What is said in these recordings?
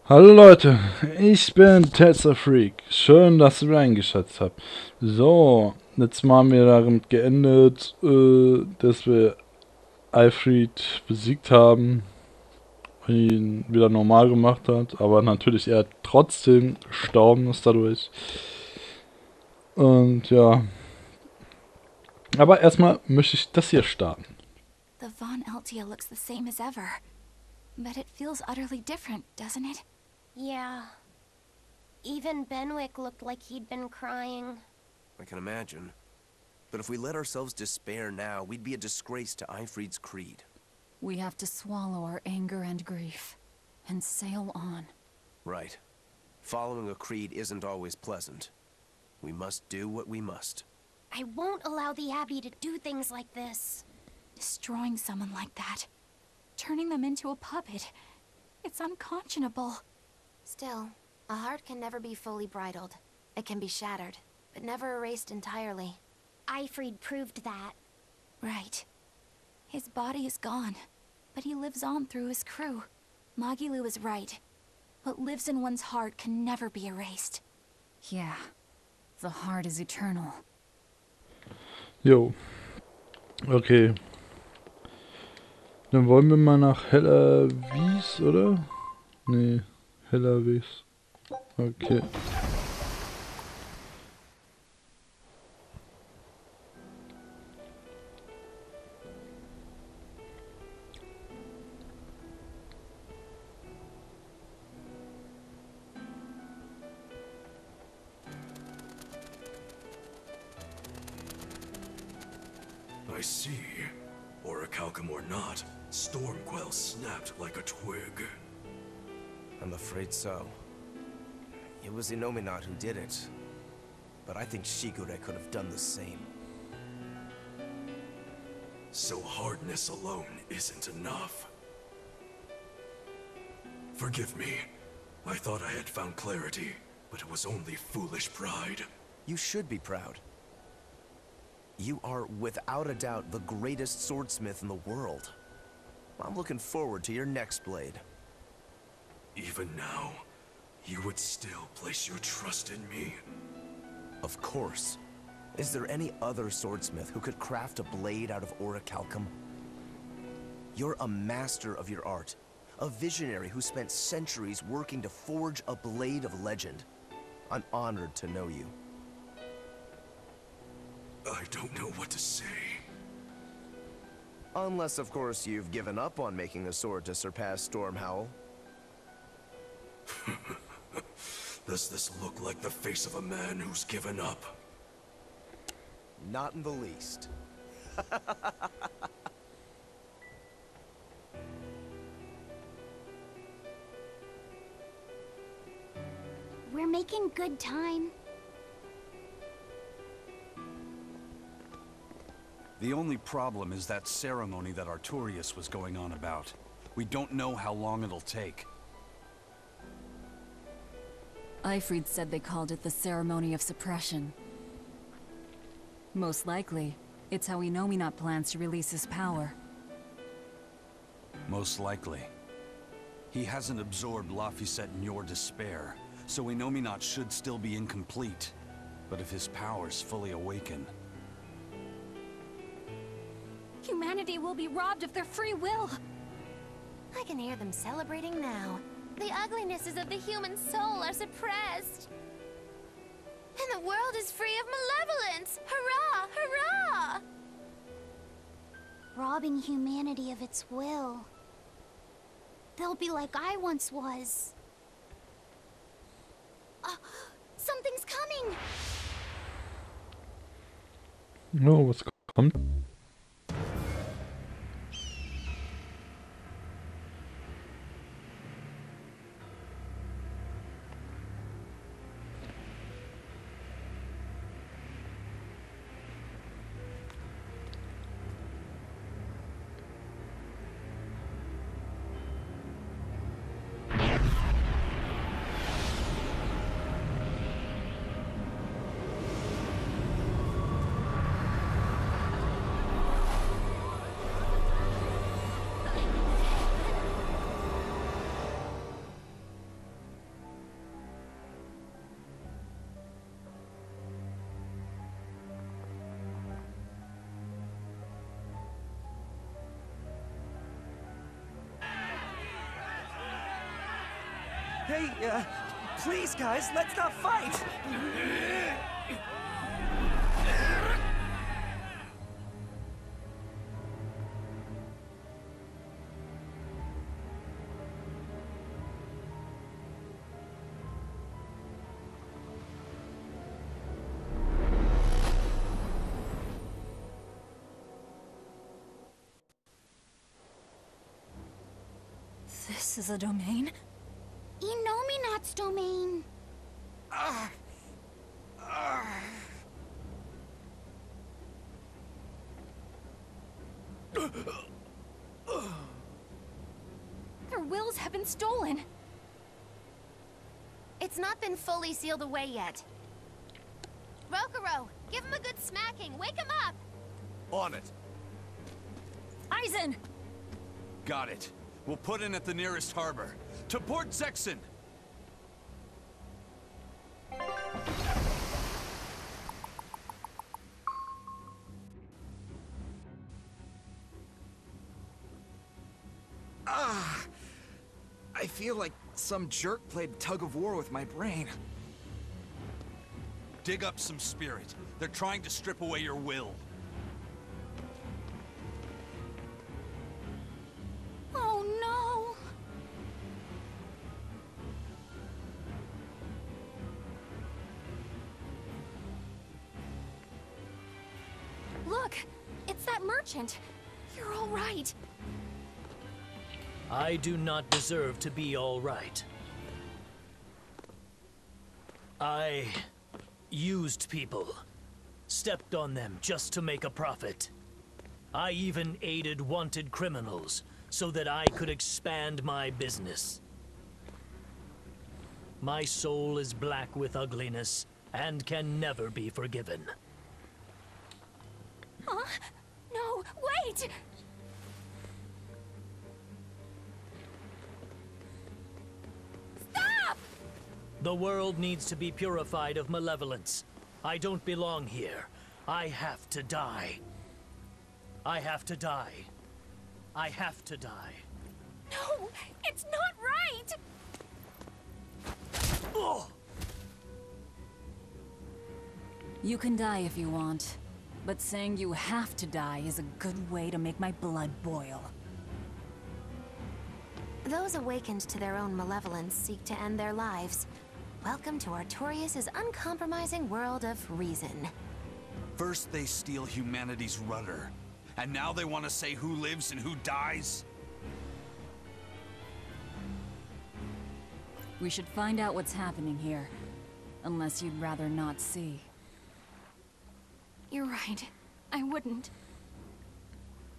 Hallo Leute, ich bin Tetzer Freak. Schön, dass ihr eingeschaltet habt. So, letztes Mal haben wir damit geendet, dass wir Alfred besiegt haben, ihn wieder normal gemacht hat, aber natürlich er trotzdem gestorben ist dadurch. Und ja, aber erstmal möchte ich das hier starten. The Von Eltia looks the same as ever, but it feels utterly different, doesn't it? Yeah. Even Benwick looked like he'd been crying. I can imagine. But if we let ourselves despair now, we'd be a disgrace to Eifried's creed. We have to swallow our anger and grief, and sail on. Right. Following a creed isn't always pleasant. We must do what we must. I won't allow the Abbey to do things like this. Destroying someone like that, turning them into a puppet, it's unconscionable. Still, a heart can never be fully bridled. It can be shattered, but never erased entirely. Eifried proved that. Right. His body is gone, but he lives on through his crew. Magilu is right. What lives in one's heart can never be erased. Yeah, the heart is eternal. Jo. Okay. Dann wollen wir mal nach Wies, oder? Nee, Wies. Okay. I see. Orichalcum or not, Stormquell snapped like a twig. I'm afraid so. It was Innominat who did it. But I think Shigure could have done the same. So hardness alone isn't enough. Forgive me. I thought I had found clarity, but it was only foolish pride. You should be proud. You are, without a doubt, the greatest swordsmith in the world. I'm looking forward to your next blade. Even now, you would still place your trust in me? Of course. Is there any other swordsmith who could craft a blade out of orichalcum? You're a master of your art. A visionary who spent centuries working to forge a blade of legend. I'm honored to know you. I don't know what to say. Unless, of course, you've given up on making a sword to surpass Stormhowl. Does this look like the face of a man who's given up? Not in the least. We're making good time. The only problem is that ceremony that Artorius was going on about. We don't know how long it'll take. Eifried said they called it the Ceremony of Suppression. Most likely, it's how Innominat plans to release his power. Most likely. He hasn't absorbed Laphicet in your despair, so Innominat should still be incomplete. But if his powers fully awaken... Humanity will be robbed of their free will. I can hear them celebrating now. The uglinesses of the human soul are suppressed. And the world is free of malevolence! Hurrah! Hurrah! Robbing humanity of its will. They'll be like I once was. Something's coming! No, was kommt? Hey, please guys, let's not fight! This is a domain? Innominat's domain. Their wills have been stolen. It's not been fully sealed away yet. Rokuro, give him a good smacking. Wake him up. On it. Aizen! Got it. We'll put in at the nearest harbor. To Port Zexen! I feel like some jerk played tug of war with my brain. Dig up some spirit. They're trying to strip away your will. Oh no! Look! It's that merchant! You're all right! I do not deserve to be all right. I used people, stepped on them just to make a profit. I even aided wanted criminals so that I could expand my business. My soul is black with ugliness and can never be forgiven. Huh? No, wait! Stop! The world needs to be purified of malevolence. I don't belong here. I have to die. I have to die. I have to die. No, it's not right! Oh! You can die if you want, but saying you have to die is a good way to make my blood boil. Those awakened to their own malevolence seek to end their lives. Welcome to Artorias' uncompromising world of reason. First they steal humanity's rudder, and now they want to say who lives and who dies? We should find out what's happening here. Unless you'd rather not see. You're right. I wouldn't.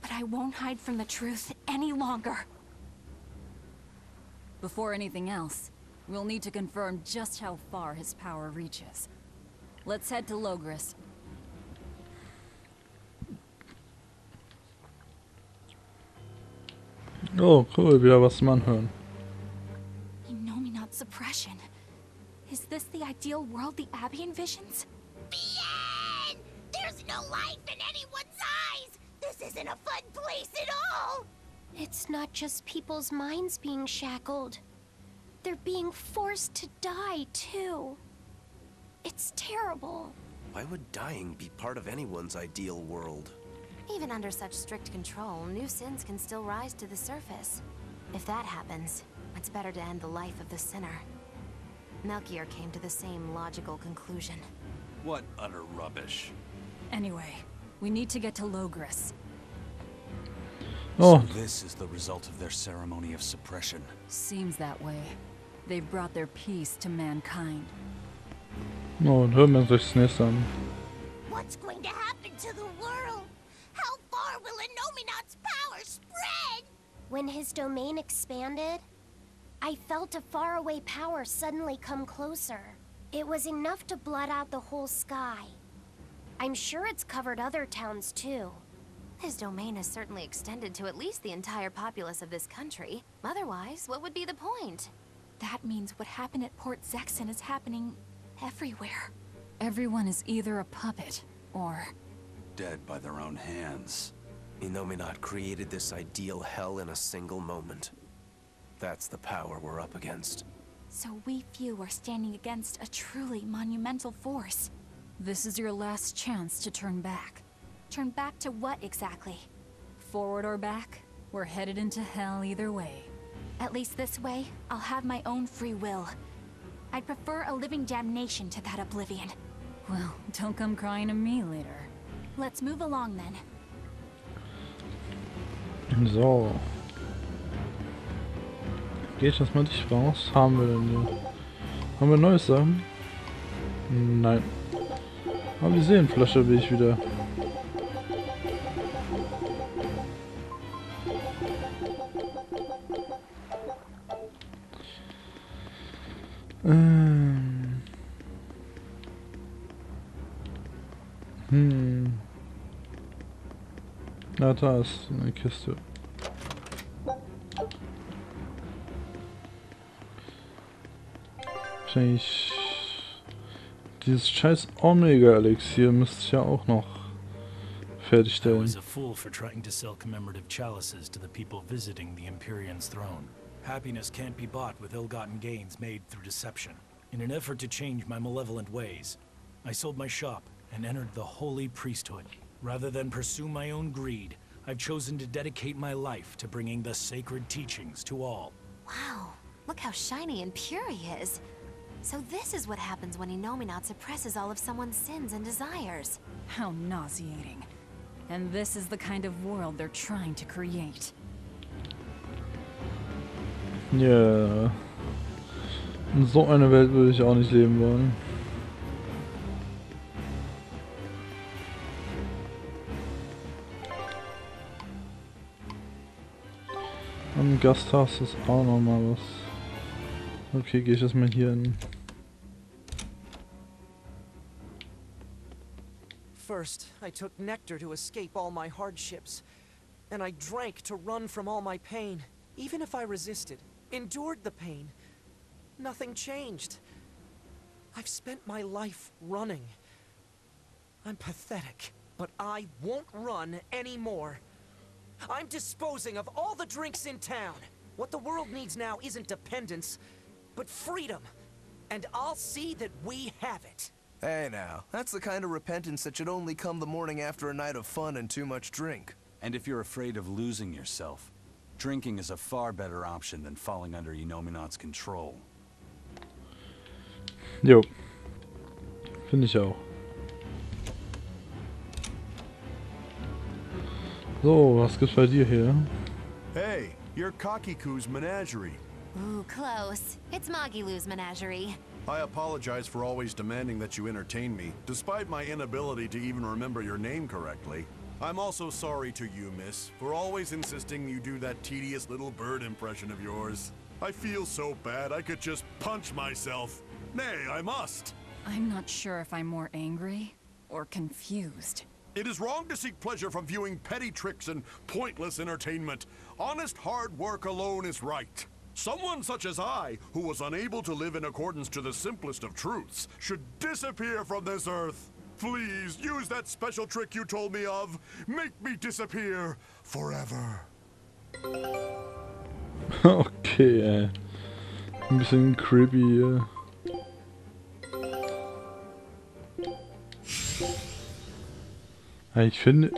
But I won't hide from the truth any longer. Before anything else, we'll need to confirm just how far his power reaches. Let's head to Logris. Oh, cool, wieder was zum Anhören. Innominat suppression. Is this the ideal world the Abbey envisions? Bien! There's no life in anyone's eyes! This isn't a fun place at all! It's not just people's minds being shackled. They're being forced to die, too. It's terrible. Why would dying be part of anyone's ideal world? Even under such strict control, new sins can still rise to the surface. If that happens, it's better to end the life of the sinner. Melchior came to the same logical conclusion. What utter rubbish. Anyway, we need to get to Logris. Oh, So this is the result of their ceremony of suppression. Seems that way. They've brought their peace to mankind. oh, und hören wir uns das nächste an. What's going to happen to the world? How far will Innominat's power spread? When his domain expanded, I felt a faraway power suddenly come closer. It was enough to blot out the whole sky. I'm sure it's covered other towns too. His domain has certainly extended to at least the entire populace of this country. Otherwise, what would be the point? That means what happened at Port Zexen is happening everywhere. Everyone is either a puppet, or... Dead by their own hands. Innominat created this ideal hell in a single moment. That's the power we're up against. So we few are standing against a truly monumental force. This is your last chance to turn back. Turn back to what exactly? Forward or back, we're headed into hell either way. At least this way, I'll have my own free will. I'd prefer a living damnation to that oblivion. Well, don't come crying to me later. Let's move along then. So. Geht das mal nicht raus? Haben wir denn hier? Haben wir neues Sachen? Nein. Aber wir sehen, Flasche will ich wieder. Ja, da ist eine Kiste. Wahrscheinlich dieses scheiß Omega-Elixier müsste ich ja auch noch I fertigstellen. was a fool for trying to sell commemorative chalices to the people visiting the Empyrean's throne. Happiness can't be bought with ill-gotten gains made through deception. In an effort to change my malevolent ways, I sold my shop and entered the holy priesthood. Rather than pursue my own greed, I've chosen to dedicate my life to bringing the sacred teachings to all. Wow, look how shiny and pure he is. So this is what happens when Innominat suppresses all of someone's sins and desires. How nauseating. And this is the kind of world they're trying to create. Ja. In so einer Welt würde ich auch nicht leben wollen. Am Gasthaus ist auch noch mal was. Okay, gehe ich das mal hier hin. First, I took nectar to escape all my hardships, and I drank to run from all my pain. Even if I resisted, endured the pain, nothing changed. I've spent my life running. I'm pathetic, but I won't run anymore. I'm disposing of all the drinks in town. What the world needs now isn't dependence, but freedom. And I'll see that we have it. Hey now, that's the kind of repentance that should only come the morning after a night of fun and too much drink. And if you're afraid of losing yourself, drinking is a far better option than falling under Innominat's control. Jo. Finde ich auch. So, was gibt's bei dir hier? Hey, you're Kakiku's menagerie. Ooh, close. It's Magilu's menagerie. I apologize for always demanding that you entertain me, despite my inability to even remember your name correctly. I'm also sorry to you, miss, for always insisting you do that tedious little bird impression of yours. I feel so bad I could just punch myself. Nay, I must. I'm not sure if I'm more angry or confused. It is wrong to seek pleasure from viewing petty tricks and pointless entertainment. Honest hard work alone is right. Someone such as I, who was unable to live in accordance to the simplest of truths, should disappear from this earth. Please, use that special trick you told me of. Make me disappear forever. Okay, ey. Ein bisschen creepy hier. Ich finde,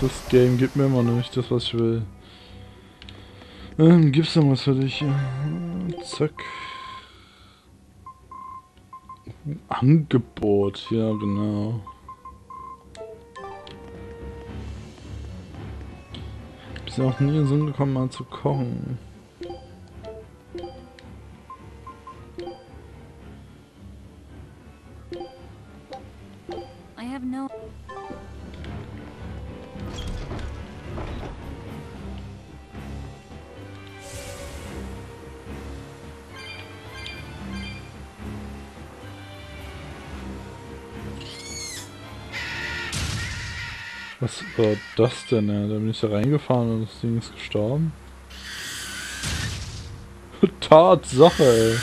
das Game gibt mir immer noch nicht das, was ich will. Gibt's noch was für dich hier? Zack. Angebot, ja genau. Bist ja auch nie in Sinn gekommen, mal zu kochen. I have no... Was war das denn? Da bin ich da reingefahren und das Ding ist gestorben. Tatsache, ey.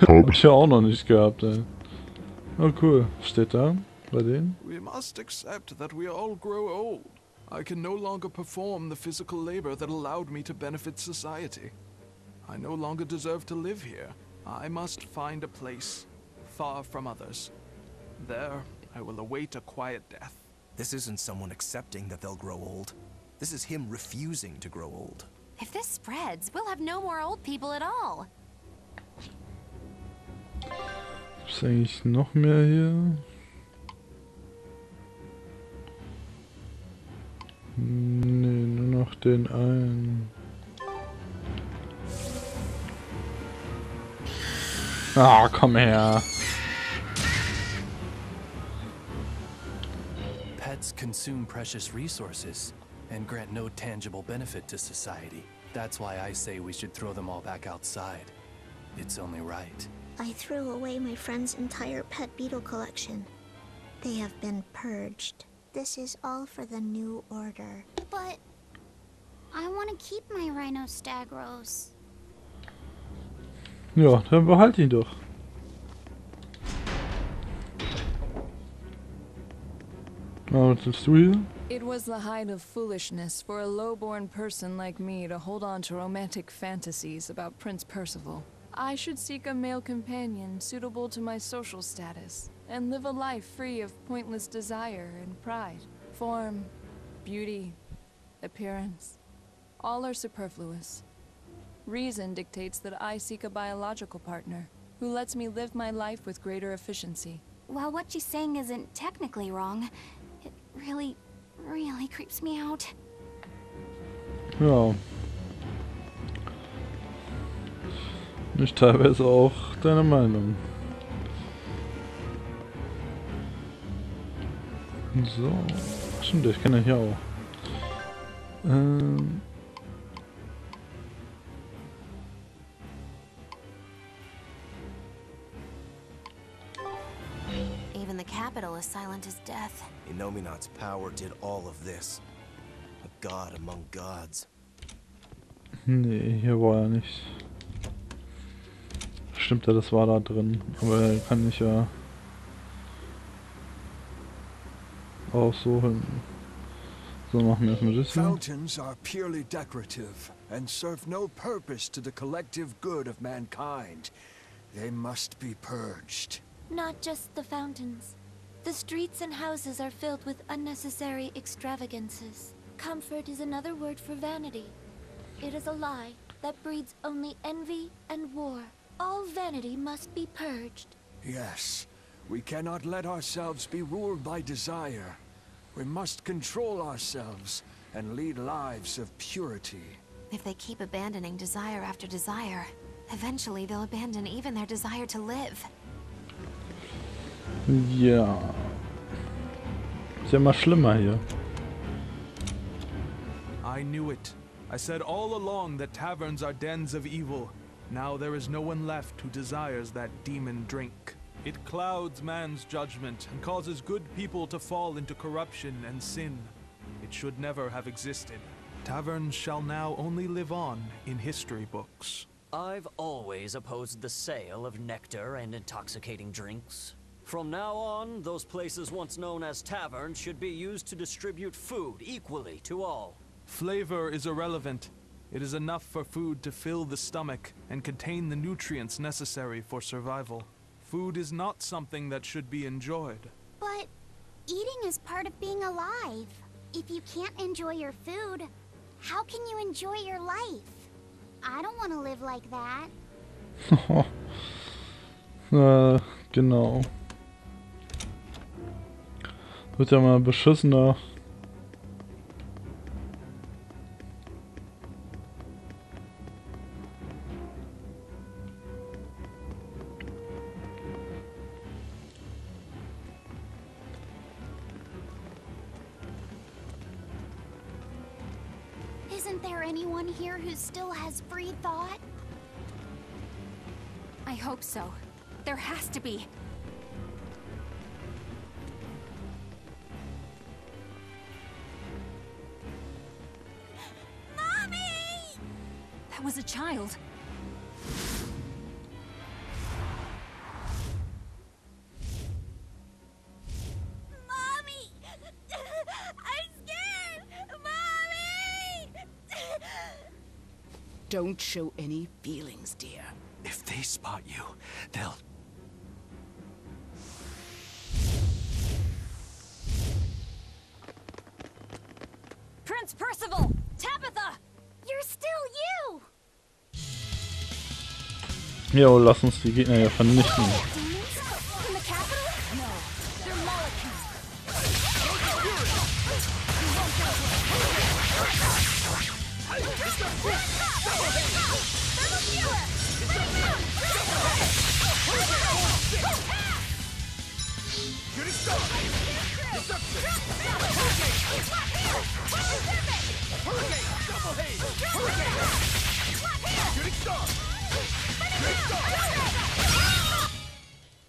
Hab ich ja auch noch nicht gehabt, ey. Oh cool. Steht da bei denen? We must accept that we all grow old. I can no longer perform the physical labor that allowed me to benefit society. I no longer deserve to live here. I must find a place far from others. There, I will await a quiet death. This isn't someone accepting that they'll grow old. This is him refusing to grow old. If this spreads, we'll have no more old people at all. Gibt's eigentlich noch mehr hier? Nee, nur noch den einen. Ah, komm her. Pets consume precious resources and grant no tangible benefit to society. That's why I say we should throw them all back outside. It's only right. I threw away my friend's entire pet beetle collection. They have been purged. This is all for the new order. But I want to keep my rhino-stagros. Ja, dann behalt ihn doch. Was willst du hier? It was the height of foolishness for a low-born person like me to hold on to romantic fantasies about Prince Percival. I should seek a male companion suitable to my social status, and live a life free of pointless desire and pride. Form, beauty, appearance, all are superfluous. Reason dictates that I seek a biological partner, who lets me live my life with greater efficiency. While what she's saying isn't technically wrong, it really creeps me out. Ja. Ich teilweise auch deine Meinung. So. Stimmt, ich kenne hier auch. Even the capital is silent as death. Innominat's power did all of this. A god among gods. Nee, hier war er nicht. Stimmt ja, das war da drin. Aber kann ich ja auch so hin. So, machen wir erstmal das hier. Fountains are purely decorative and serve no purpose to the collective good of mankind. They must be purged. Not just the fountains. The streets and houses are filled with unnecessary extravagances. Comfort is another word for vanity. It is a lie that breeds only envy and war. All vanity must be purged. Yes, we cannot let ourselves be ruled by desire. We must control ourselves and lead lives of purity. If they keep abandoning desire after desire, eventually they'll abandon even their desire to live. Ja. Ist ja mal schlimmer hier. I knew it. I said all along that taverns are dens of evil. Now there is no one left who desires that demon drink. It clouds man's judgment and causes good people to fall into corruption and sin. It should never have existed. Taverns shall now only live on in history books. I've always opposed the sale of nectar and intoxicating drinks. From now on, those places once known as taverns should be used to distribute food equally to all. Flavor is irrelevant. It is enough for food to fill the stomach and contain the nutrients necessary for survival. Food is not something that should be enjoyed. But eating is part of being alive. If you can't enjoy your food, how can you enjoy your life? I don't want to live like that. Genau. Wird ja mal beschissener. Isn't there anyone here who still has free thought? I hope so. There has to be. Mommy! That was a child. Mommy! I'm scared! Don't show any feelings, dear. If they spot you, they'll... Prince Percival! Tabitha! You're still you! Jo, lass uns die Gegner ja vernichten. In the capital? No, they're molecules.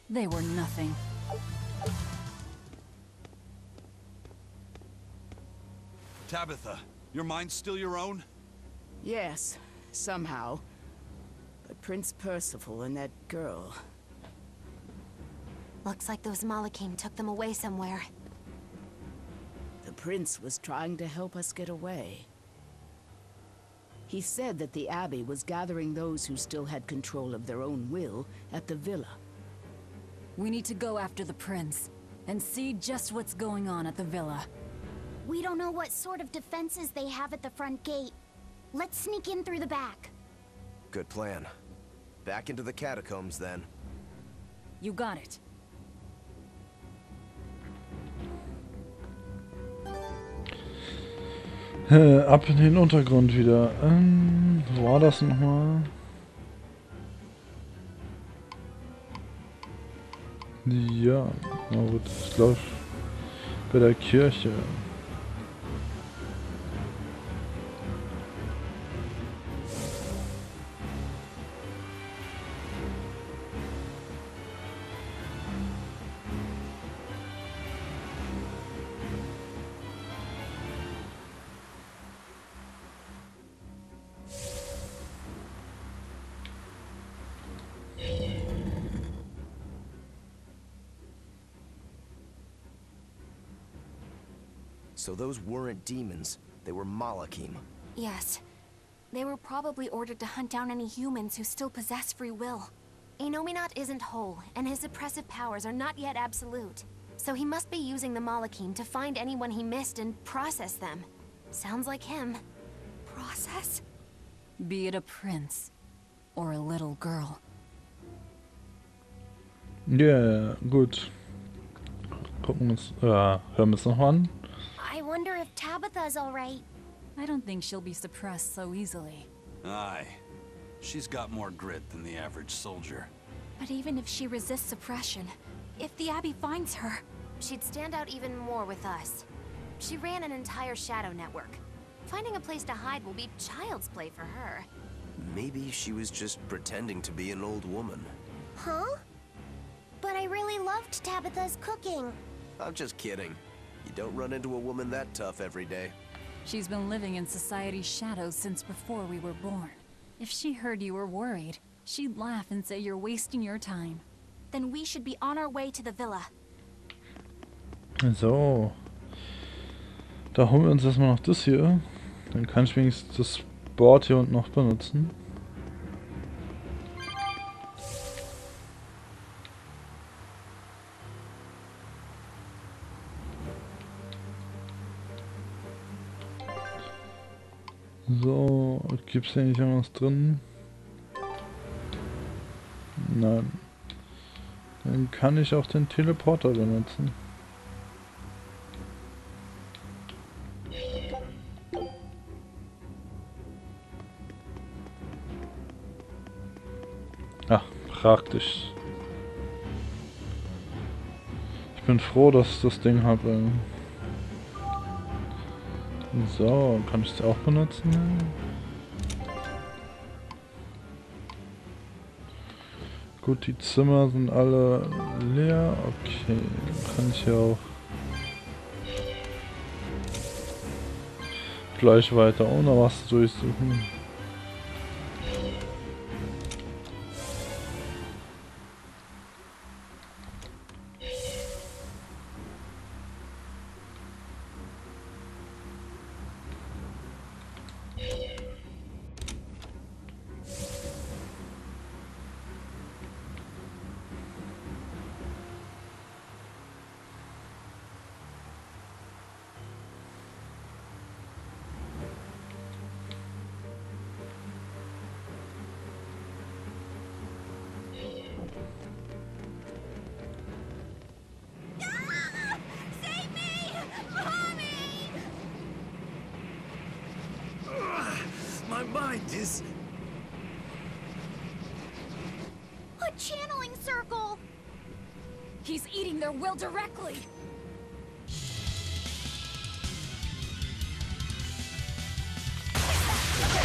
They were nothing. Tabitha, your mind's still your own? Yes, somehow. But Prince Percival and that girl... Looks like those Malakim took them away somewhere. The prince was trying to help us get away. He said that the Abbey was gathering those who still had control of their own will at the villa. We need to go after the prince and see just what's going on at the villa. We don't know what sort of defenses they have at the front gate. Let's sneak in through the back. Good plan. Back into the catacombs, then. You got it. Ab in den Untergrund wieder. Wo war das nochmal? Ja, na gut, ich glaube bei der Kirche. So those weren't demons, they were Malakim. Yes. They were probably ordered to hunt down any humans who still possess free will. Innominat isn't whole, and his suppressive powers are not yet absolute. So he must be using the Malakim to find anyone he missed and process them. Sounds like him. Process? Be it a prince or a little girl. Ja, gut. Gucken uns, hören wir uns noch an. I wonder if Tabitha's alright. I don't think she'll be suppressed so easily. Aye. She's got more grit than the average soldier. But even if she resists suppression, if the Abbey finds her... She'd stand out even more with us. She ran an entire shadow network. Finding a place to hide will be child's play for her. Maybe she was just pretending to be an old woman. Huh? But I really loved Tabitha's cooking. I'm just kidding. You don't run into a woman that tough every day. She's been living in society's shadows since before we were born. If she heard you were worried, she'd laugh and say you're wasting your time. Then we should be on our way to the villa. So. Da holen wir uns erstmal noch das hier. Dann kann ich wenigstens das Board hier unten noch benutzen. So, gibt's hier nicht irgendwas drin? Nein. Dann kann ich auch den Teleporter benutzen. Ach, praktisch. Ich bin froh, dass ich das Ding habe. So, kann ich es auch benutzen? Gut, die Zimmer sind alle leer. Okay, dann kann ich ja auch gleich weiter ohne was durchsuchen. oranges? A channeling circle! He's eating their will directly!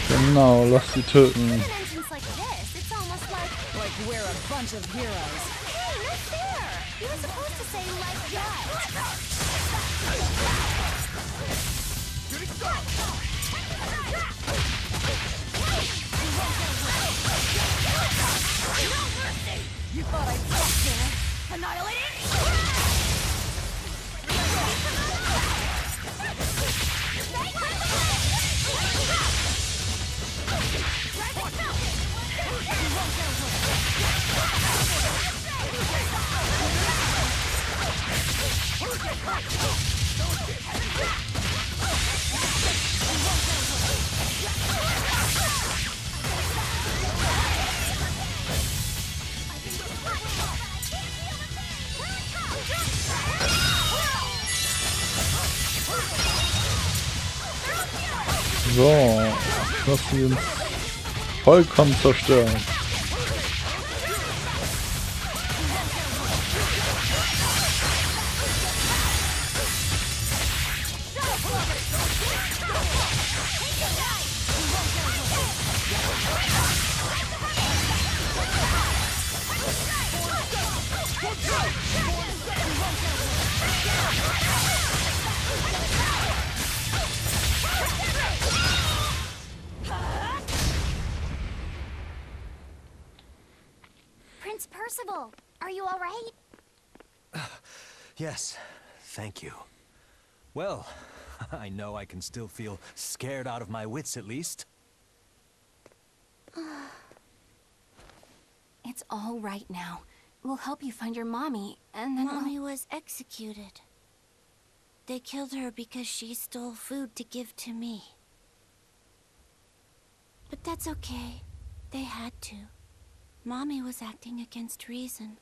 Genau, lass sie töten. An entrance like this, it's almost like we're a bunch of heroes. Hey, not fair! You were supposed to say like that. You thought I'd stop there? Annihilate it? So, lass sie uns vollkommen zerstören. Prince Percival, are you all right? Yes, thank you. Well, I know I can still feel scared out of my wits at least. It's all right now. We'll help you find your mommy, and then Mommy was executed. They killed her because she stole food to give to me. But that's okay. They had to. Mommy was acting against reason.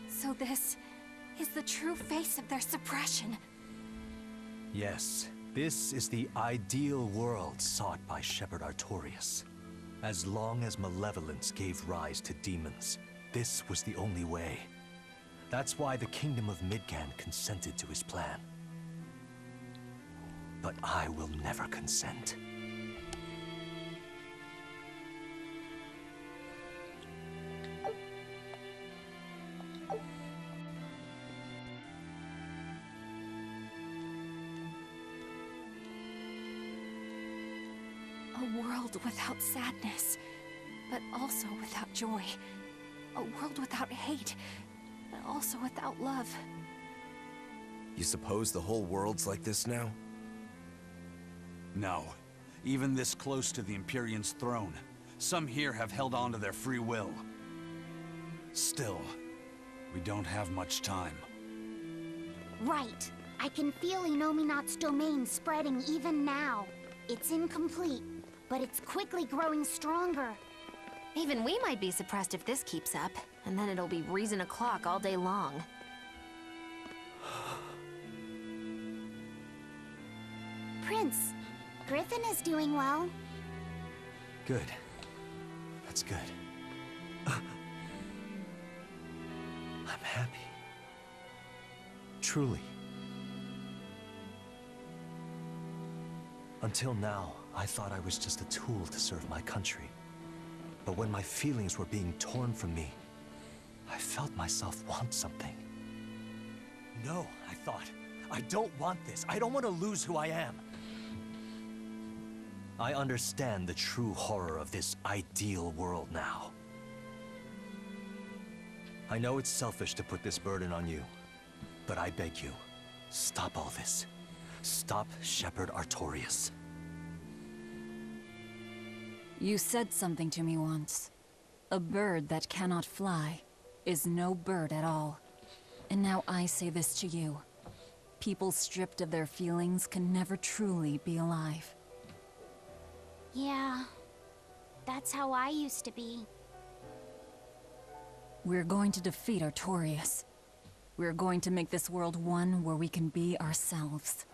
So this is the true face of their suppression. Yes, this is the ideal world sought by Shepherd Artorias. As long as malevolence gave rise to demons, this was the only way. That's why the Kingdom of Midgand consented to his plan. But I will never consent. A world without sadness, but also without joy. A world without hate, but also without love. You suppose the whole world's like this now? No. Even this close to the Empyrean's throne, some here have held on to their free will. Still, we don't have much time. Right. I can feel Innominat's domain spreading even now. It's incomplete, but it's quickly growing stronger. Even we might be suppressed if this keeps up, and then it'll be reason o'clock all day long. Prince, Griffin is doing well. Good. That's good. I'm happy. Truly. Until now, I thought I was just a tool to serve my country. But when my feelings were being torn from me, I felt myself want something. No, I thought. I don't want this. I don't want to lose who I am. I understand the true horror of this ideal world now. I know it's selfish to put this burden on you, but I beg you, stop all this. Stop Shepherd Artorias. You said something to me once. A bird that cannot fly is no bird at all. And now I say this to you. People stripped of their feelings can never truly be alive. Yeah, that's how I used to be. We're going to defeat Artorias. We're going to make this world one where we can be ourselves.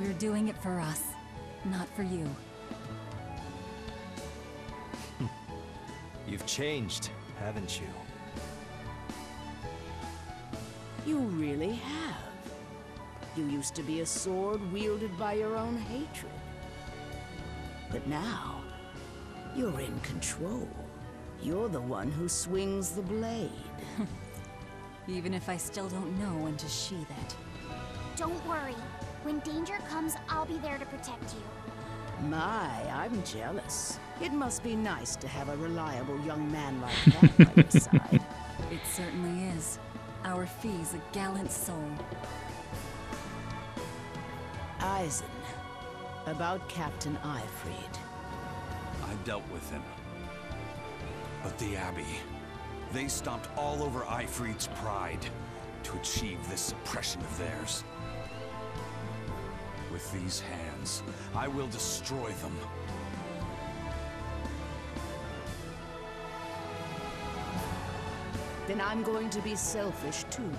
We're doing it for us, not for you. You've changed, haven't you? You really have. You used to be a sword wielded by your own hatred. But now, you're in control. You're the one who swings the blade. Even if I still don't know when to sheath it. Don't worry. When danger comes, I'll be there to protect you. My, I'm jealous. It must be nice to have a reliable young man like that by your side. It certainly is. Our Fee's a gallant soul. Eisen, about Captain Ifrid. I dealt with him. But the Abbey, they stomped all over Ifrid's pride to achieve this suppression of theirs. With these hands, I will destroy them. Then I'm going to be selfish too.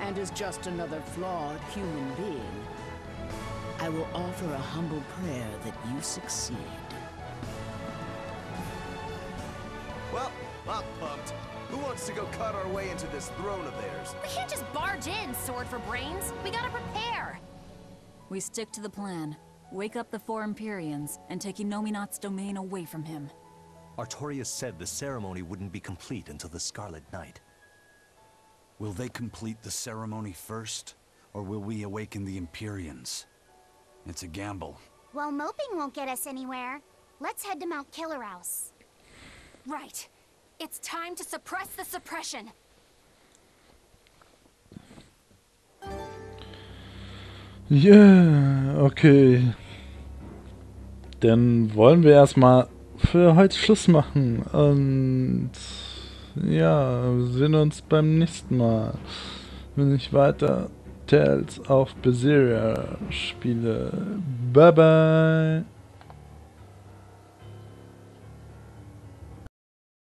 And as just another flawed human being, I will offer a humble prayer that you succeed. Well, I'm pumped. Who wants to go cut our way into this throne of theirs? We can't just barge in, sword for brains. We gotta prepare. We stick to the plan. Wake up the 4 Empyreans and take Innominat's domain away from him. Artorias said the ceremony wouldn't be complete until the Scarlet Night. Will they complete the ceremony first, or will we awaken the Empyreans? It's a gamble. Well, moping won't get us anywhere. Let's head to Mount Killerhouse. Right. It's time to suppress the suppression. Ja, okay. Dann wollen wir erstmal für heute Schluss machen. Und ja, wir sehen uns beim nächsten Mal, wenn ich weiter Tales of Berseria spiele. Bye bye!